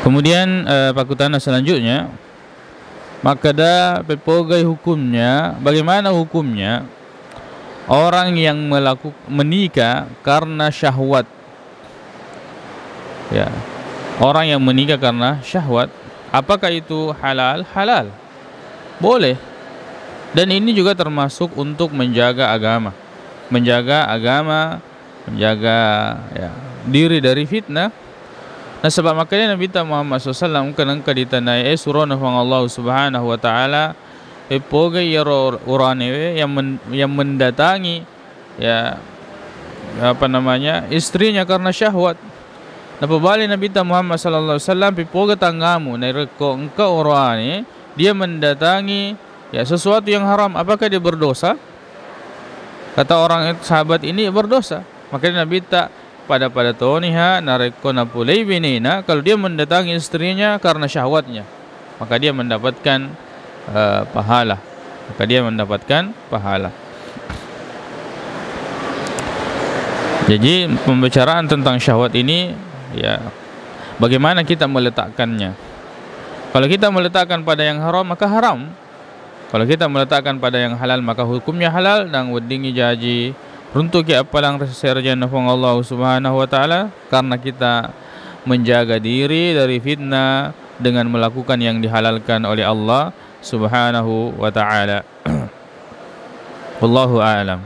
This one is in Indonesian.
Kemudian pakutana selanjutnya, maka da pepogai hukumnya, bagaimana hukumnya orang yang menikah karena syahwat. Ya, orang yang menikah karena syahwat, apakah itu halal? Halal, boleh. Dan ini juga termasuk untuk menjaga agama, menjaga ya, diri dari fitnah. Nah, sebab makanya Nabi Muhammad SAW kanang kaditanay surah ng Allah Subhanahu wa taala pogay urane yang mendatangi ya apa namanya istrinya karena syahwat. Napabali Nabi Muhammad sallallahu alaihi wasallam pipoga tangamu na reko engka urane dia mendatangi ya sesuatu yang haram, apakah dia berdosa? Kata orang sahabat ini berdosa. Makanya Nabi pada toniha nareko na pulay binina, kalau dia mendatangi istrinya karena syahwatnya, maka dia mendapatkan pahala. Jadi pembicaraan tentang syahwat ini ya bagaimana kita meletakkannya. Kalau kita meletakkan pada yang haram maka haram. Kalau kita meletakkan pada yang halal maka hukumnya halal. Dan weddingi jaji runtuk ya apalang serjan ng Allah Subhanahu wa taala, karena kita menjaga diri dari fitnah dengan melakukan yang dihalalkan oleh Allah Subhanahu wa taala. Wallahu a'lam.